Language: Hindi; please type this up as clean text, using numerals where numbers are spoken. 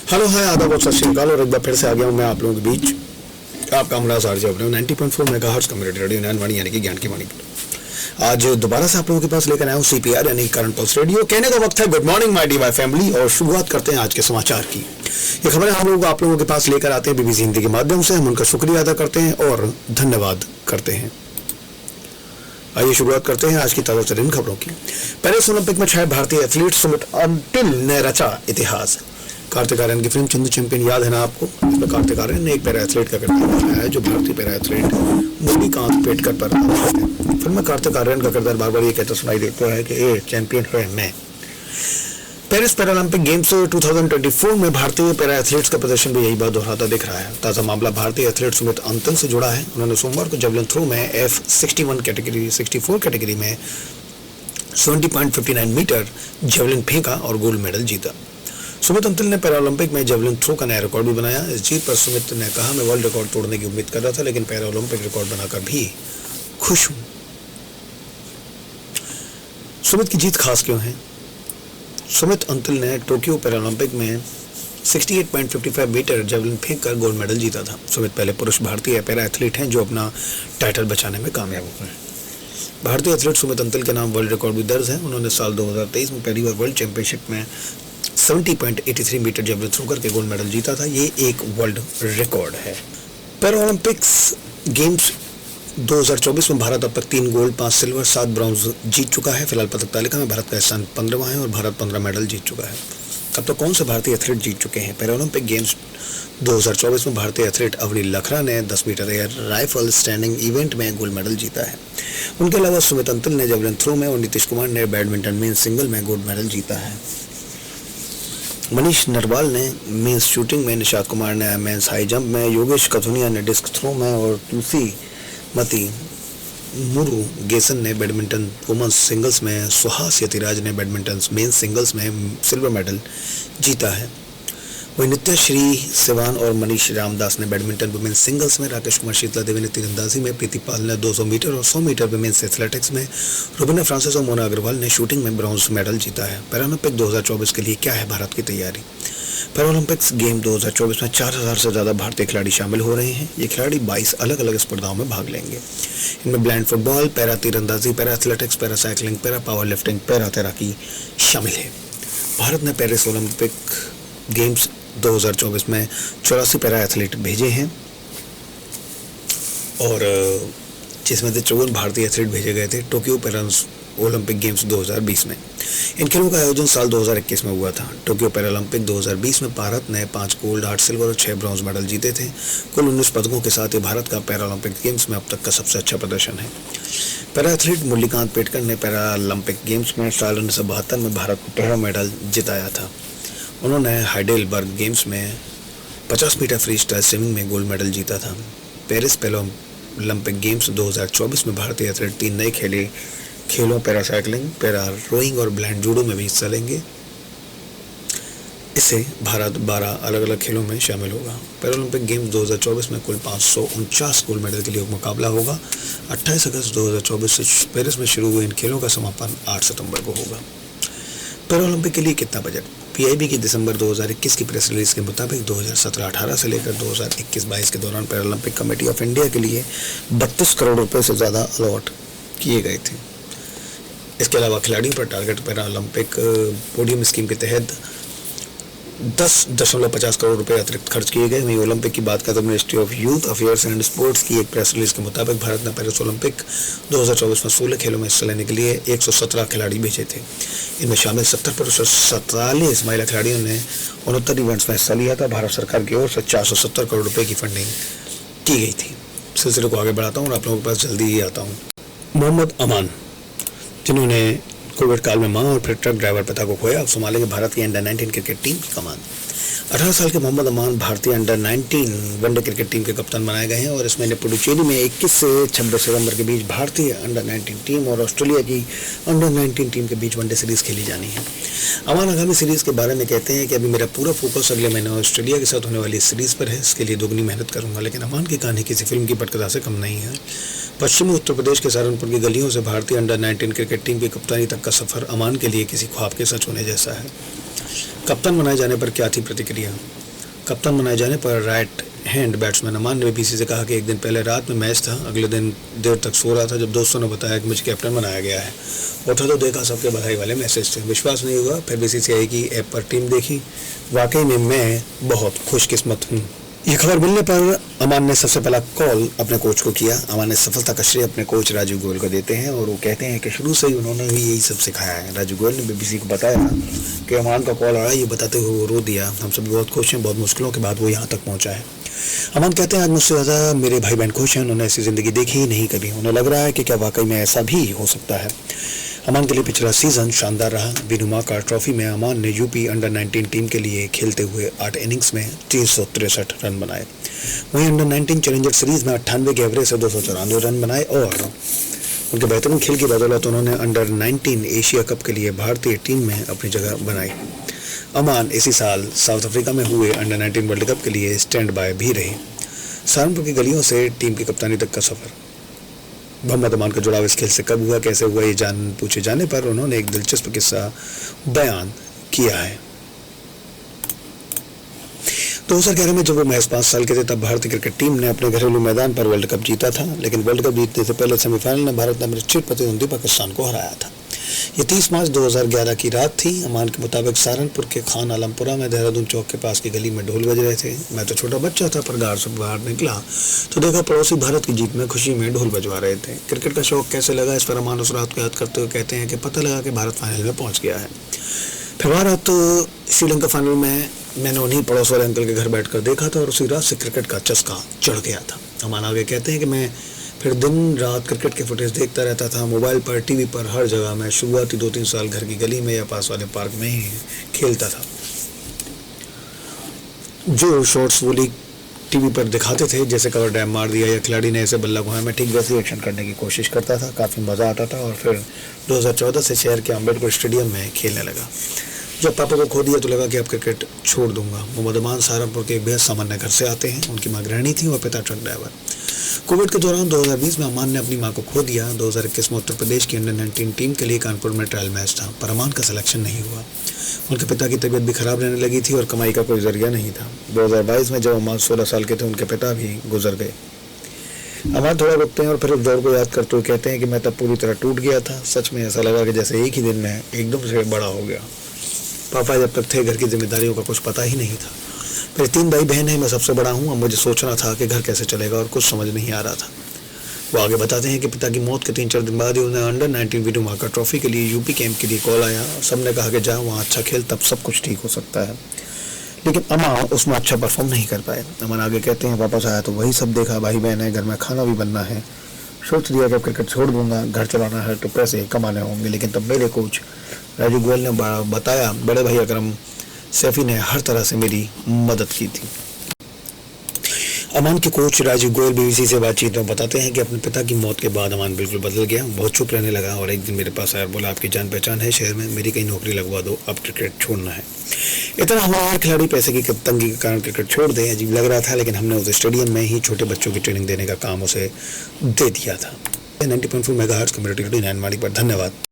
हेलो हाय आदाब और सत श्री अकाल। और एक बार फिर से आ गया हूँ मैं आप लोगों के बीच। आपका हमरा सार जो अपने 90.4 मेगाहर्ट्ज़ कम्युनिटी रेडियो नैनवाणी यानी कि ज्ञान की वाणी पर आज दोबारा से आप लोगों के पास लेकर आया हूँ CPR यानी करंट पल्स रेडियो। कहने का वक्त है good morning my dear family. और शुरुआत करते हैं आज के समाचार की। ये खबरें हम लोग आप लोगों के पास लेकर आते हैं BBC हिंदी के माध्यम से। हम उनका शुक्रिया अदा करते हैं और धन्यवाद करते हैं। आइए शुरुआत करते हैं आज की ताज़ा तरीन खबरों की। पेरिस ओलंपिक में 6 भारतीय एथलीट सुमित अंतिल ने रचा इतिहास। कार्तिक आर्यन की फिल्म चंदू चैंपियन याद है ना आपको? इसमें कार्तिक आर्यन ने एक पैरा एथलीट का किरदार निभाया है जो भारतीय पैरा एथलीट मुरलीकांत पेटकर पर आधारित है। फिल्म में कार्तिक आर्यन का किरदार बार बार ये कहता सुनाई देता है कि ए चैंपियन है मैं। पेरिस पैरालंपिक गेम्स 2024 में भारतीय पैरा एथलीट्स का प्रदर्शन भी यही बात दोहराता दिख रहा है। ताज़ा मामला भारतीय एथलीट सुमित अंतिल से जुड़ा है। उन्होंने सोमवार को जेवलिन थ्रो में F61 कैटेगरी 64 कैटेगरी में 70.59 मीटर जेवलिन फेंका और गोल्ड मेडल जीता। सुमित अंतिल ने पैरालंपिक में जेवलिन थ्रो का नया रिकॉर्ड भी बनाया। इस जीत पर सुमित ने कहा, मैं वर्ल्ड रिकॉर्ड तोड़ने की उम्मीद कर रहा था लेकिन पैरालंपिक रिकॉर्ड बनाकर भी खुश हूं। सुमित की जीत खास क्यों है? सुमित अंतिल ने टोक्यो पैरालंपिक में 68.55 मीटर जेवलिन फेंक कर गोल्ड मेडल जीता था। सुमित पहले पुरुष भारतीय पैरा एथलीट हैं जो अपना टाइटल बचाने में कामयाब हुए हैं। भारतीय एथलीट सुमित अंतिल के नाम वर्ल्ड रिकॉर्ड भी दर्ज है। उन्होंने साल 2023 में पहली बार वर्ल्ड चैंपियनशिप में 70.83 मीटर जेवलिन थ्रो करके गोल्ड मेडल जीता था। ये एक वर्ल्ड रिकॉर्ड है। पैरालंपिक्स गेम्स 2024 में भारत अब तक 3 गोल्ड, 5 सिल्वर, 7 ब्रॉन्ज जीत चुका है। फिलहाल पदक तालिका में भारत का स्थान 15वां है और भारत 15 मेडल जीत चुका है। अब तक कौन से भारतीय एथलीट जीत चुके हैं? पैरालंपिक गेम्स 2024 में भारतीय एथलीट अवनी लखरा ने 10 metre air rifle standing event में गोल्ड मेडल जीता है। उनके अलावा सुमित अंतिल ने जेवलिन थ्रो में और नीतीश कुमार ने बैडमिंटन मेंस सिंगल में गोल्ड मेडल जीता है। मनीष नरवाल ने मेंस शूटिंग में, निशात कुमार ने मेंस हाई जंप में, योगेश कथुनिया ने डिस्क थ्रो में और तुलसी मती मुरुगेसन ने बैडमिंटन वुमेन्स सिंगल्स में, सुहास यतिराज ने बैडमिंटन मेंस सिंगल्स में सिल्वर मेडल जीता है। वहीं नित्यश्री सिवान और मनीष रामदास ने बैडमिंटन वुमेन्स सिंगल्स में, राकेश कुमार शीतला देवी ने तीरंदाजी में, प्रीति पाल ने 200 मीटर और 100 मीटर वुमेन्स एथलेटिक्स में, रुबीना फ्रांसिस और मोना अग्रवाल ने शूटिंग में ब्रॉन्ज मेडल जीता है। पैरालंपिक 2024 के लिए क्या है भारत की तैयारी? पैरालंपिक्स गेम 2024 में 4000 से ज़्यादा भारतीय खिलाड़ी शामिल हो रहे हैं। ये खिलाड़ी 22 अलग अलग स्पर्धाओं में भाग लेंगे। इनमें ब्लाइंड फुटबॉल, पैरा तीरंदाजी, para athletics, para cycling, para power lifting, para तैराकी शामिल है। भारत ने पेरिस ओलंपिक गेम्स 2024 में 84 पैरा एथलीट भेजे हैं और जिसमें से 54 भारतीय एथलीट भेजे गए थे टोक्यो पैरा ओलंपिक गेम्स 2020 में। इन खेलों का आयोजन साल 2021 में हुआ था। टोक्यो पैरालंपिक 2020 में भारत ने 5 गोल्ड, 8 सिल्वर और 6 ब्रॉन्ज मेडल जीते थे। कुल 19 पदकों के साथ ये भारत का पैरालंपिक गेम्स में अब तक का सबसे अच्छा प्रदर्शन है। पैरा एथलीट मुरलीकांत पेटकर ने पैरालंपिक गेम्स में साल 1972 में भारत को पहला मेडल जिताया था। उन्होंने हाइडेलबर्ग गेम्स में 50 मीटर फ्री स्टाइल स्विमिंग में गोल्ड मेडल जीता था। पेरिस पैरालंपिक गेम्स 2024 में भारतीय एथलीट 3 नए खेलों पैरा साइकिलिंग, पैरा रोइंग और ब्लाइंड जूडो में भी हिस्सा लेंगे। इससे भारत 12 अलग अलग खेलों में शामिल होगा। पैरालंपिक गेम्स 2024 में कुल 549 गोल्ड मेडल के लिए मुकाबला होगा। 28 अगस्त 2024 से पेरिस में शुरू हुए इन खेलों का समापन 8 सितंबर को होगा। पैरालंपिक के लिए कितना बजट? PIB की दिसंबर 2021 की प्रेस रिलीज के मुताबिक 2017-18 से लेकर 2021-22 के दौरान पैरालंपिक कमेटी ऑफ इंडिया के लिए 32 करोड़ रुपए से ज़्यादा अलॉट किए गए थे। इसके अलावा खिलाड़ियों पर टारगेट पैरालंपिक पोडियम स्कीम के तहत 10.50 करोड़ रुपए अतिरिक्त खर्च किए गए। वहीं ओलंपिक की बात करें तो ministry of youth affairs and sports की एक प्रेस रिलीज के मुताबिक भारत ने पेरिस ओलंपिक 2024 में 16 खेलों में हिस्सा लेने के लिए 117 खिलाड़ी भेजे थे। इनमें शामिल 70 पुरुष और 47 महिला खिलाड़ियों ने 69 इवेंट्स में हिस्सा लिया था। भारत सरकार की ओर से 470 करोड़ रुपए की फंडिंग की गई थी। सिलसिले को आगे बढ़ाता हूँ और आप लोगों के पास जल्दी ही आता हूँ। मोहम्मद अमान, जिन्होंने कोविड काल में मां और फिर ट्रक ड्राइवर पिता को खोया, अब संभालेंगे भारत की अंडर-19 क्रिकेट टीम की कमान। 18 साल के मोहम्मद अमान भारतीय अंडर-19 वनडे क्रिकेट टीम के कप्तान बनाए गए हैं और इस महीने पुडुचेरी में 21 से 26 सितंबर के बीच भारतीय अंडर-19 टीम और ऑस्ट्रेलिया की अंडर-19 टीम के बीच वनडे सीरीज खेली जानी है। अमान आगामी सीरीज के बारे में कहते हैं कि अभी मेरा पूरा फोकस अगले महीने ऑस्ट्रेलिया के साथ होने वाली सीरीज पर है। इसके लिए दोगुनी मेहनत करूंगा। लेकिन अमान की कहानी किसी फिल्म की पटकथा से कम नहीं है। पश्चिमी उत्तर प्रदेश के सहारनपुर की गलियों से भारतीय अंडर-19 क्रिकेट टीम की कप्तानी तक का सफर अमान के लिए किसी ख्वाब के सच होने जैसा है। कप्तान बनाए जाने पर क्या थी प्रतिक्रिया? कप्तान बनाए जाने पर राइट हैंड बैट्समैन अमान ने बीबीसी से कहा कि एक दिन पहले रात में मैच था, अगले दिन देर तक सो रहा था। जब दोस्तों ने बताया कि मुझे कैप्टन बनाया गया है, उठा तो देखा सबके बधाई वाले मैसेज थे। विश्वास नहीं हुआ। फिर बीसीसीआई की ऐप पर टीम देखी। वाकई में मैं बहुत खुशकिस्मत हूँ। ये खबर मिलने पर अमान ने सबसे पहला कॉल अपने कोच को किया। अमान ने सफलता का श्रेय अपने कोच राजू गोयल को देते हैं और वो कहते हैं कि शुरू से ही उन्होंने भी यही सब सिखाया है। राजू गोयल ने बीबीसी को बताया कि अमान का कॉल आया, ये बताते हुए वो रो दिया। हम सब बहुत खुश हैं, बहुत मुश्किलों के बाद वो यहाँ तक पहुँचा है। अमान कहते हैं आज मुझसे ज़्यादा मेरे भाई बहन खुश हैं। उन्होंने ऐसी ज़िंदगी देखी ही नहीं कभी। उन्हें लग रहा है कि क्या वाकई में ऐसा भी हो सकता है। अमान के लिए पिछला सीजन शानदार रहा। विनुमा कार ट्रॉफी में अमान ने यूपी अंडर 19 टीम के लिए खेलते हुए 8 इनिंग्स में 363 रन बनाए। वहीं अंडर 19 चैलेंजर सीरीज में 98 के एवरेज से 294 रन बनाए और उनके बेहतरीन खेल की बदौलत उन्होंने अंडर 19 एशिया कप के लिए भारतीय टीम में अपनी जगह बनाई। अमान इसी साल साउथ अफ्रीका में हुए अंडर 19 वर्ल्ड कप के लिए स्टैंड बाय भी रहे। सहारनपुर की गलियों से टीम की कप्तानी तक का सफर। मोहम्मद अमान का जुड़ाव इस खेल से कब हुआ, कैसे हुआ, ये पूछे जाने पर उन्होंने एक दिलचस्प किस्सा बयान किया है। 2011 में जब वो महज 5 साल के थे तब भारतीय क्रिकेट टीम ने अपने घरेलू मैदान पर वर्ल्ड कप जीता था, लेकिन वर्ल्ड कप जीतने से पहले सेमीफाइनल में भारत ने अपने चिर प्रतिद्वंदी पाकिस्तान को हराया था। ये 30 मार्च 2011 की रात थी। अमान के मुताबिक सहारनपुर के खान आलमपुरा में देहरादून चौक के पास की गली में ढोल बज रहे थे। मैं तो छोटा बच्चा था, पर गार से बाहर निकला तो देखा पड़ोसी भारत की जीत में खुशी में ढोल बजवा रहे थे। क्रिकेट का शौक कैसे लगा, इस पर अमान उस रात को याद करते हुए कहते हैं कि पता लगा कि भारत फाइनल में पहुंच गया है। फिर भारत श्रीलंका फाइनल में मैंने उन्हीं पड़ोस वाले अंकल के घर बैठकर देखा था और उसी रात से क्रिकेट का चस्का चढ़ गया था। अमान आगे कहते हैं कि मैं फिर दिन रात क्रिकेट के फुटेज देखता रहता था, मोबाइल पर, टीवी पर, हर जगह। मैं शुरुआती 2-3 साल घर की गली में या पास वाले पार्क में ही खेलता था। जो शॉट्स वो लीग टीवी पर दिखाते थे, जैसे कवर डैम मार दिया या खिलाड़ी ने ऐसे बल्ला घुमाया, मैं ठीक वैसे एक्शन करने की कोशिश करता था। काफ़ी मज़ा आता था और फिर 2014 से शहर के अम्बेडकर स्टेडियम में खेलने लगा। जब पापा को खो दिया तो लगा कि अब क्रिकेट छोड़ दूंगा। मोहम्मद अमान सहारनपुर के एक बेहद सामान्य घर से आते हैं। उनकी माँ गृहिणी थी और पिता ट्रक ड्राइवर। कोविड के दौरान 2020 में अमान ने अपनी मां को खो दिया। 2021 में उत्तर प्रदेश की अंडर 19 टीम के लिए कानपुर में ट्रायल मैच था, पर अमान का सिलेक्शन नहीं हुआ। उनके पिता की तबीयत भी खराब रहने लगी थी और कमाई का कोई जरिया नहीं था। 2022 में जब अमान 16 साल के थे, उनके पिता भी गुजर गए। अमान थोड़ा रुकते हैं और फिर उस दौर को याद करते हुए कहते हैं कि मैं तब पूरी तरह टूट गया था। सच में ऐसा लगा कि जैसे एक ही दिन में एकदम से बड़ा हो गया। पापा जब तक थे घर की जिम्मेदारियों का कुछ पता ही नहीं था। मेरे 3 भाई बहन हैं, मैं सबसे बड़ा हूँ। अब मुझे सोचना था कि घर कैसे चलेगा और कुछ समझ नहीं आ रहा था। वो आगे बताते हैं कि पिता की मौत के 3-4 दिन बाद ही उन्हें अंडर 19 विनुमा कार ट्रॉफी के लिए यूपी कैंप के लिए कॉल आया। सबने कहा कि जा वहाँ अच्छा खेल, तब सब कुछ ठीक हो सकता है। लेकिन अमा उसमें अच्छा परफॉर्म नहीं कर पाए। अमन आगे कहते हैं वापस आया तो वही सब देखा, भाई बहन है, घर में खाना भी बनना है। सोच लिया कि अब क्रिकेट छोड़ दूंगा, घर चलाना है तो पैसे कमाने होंगे। लेकिन तब मेरे कोच राजू गोयल ने बताया, बड़े भाई अकरम सैफी ने हर तरह से मेरी मदद की थी। अमान के कोच राजू गोयल बीबीसी से बातचीत में बताते हैं कि अपने पिता की मौत के बाद अमान बिल्कुल बदल गया, बहुत चुप रहने लगा और एक दिन मेरे पास आया और बोला, आपकी जान पहचान है शहर में, मेरी कहीं नौकरी लगवा दो, अब क्रिकेट छोड़ना है। इतना हमारा खिलाड़ी पैसे की तंगी के कारण क्रिकेट छोड़ दे, अजीब लग रहा था, लेकिन हमने उस स्टेडियम में ही छोटे बच्चों की ट्रेनिंग देने का काम उसे दे दिया था। 90.4 मेगाहर्ट्ज़ कम्युनिटी रेडियो नैनवाड़ी पर धन्यवाद।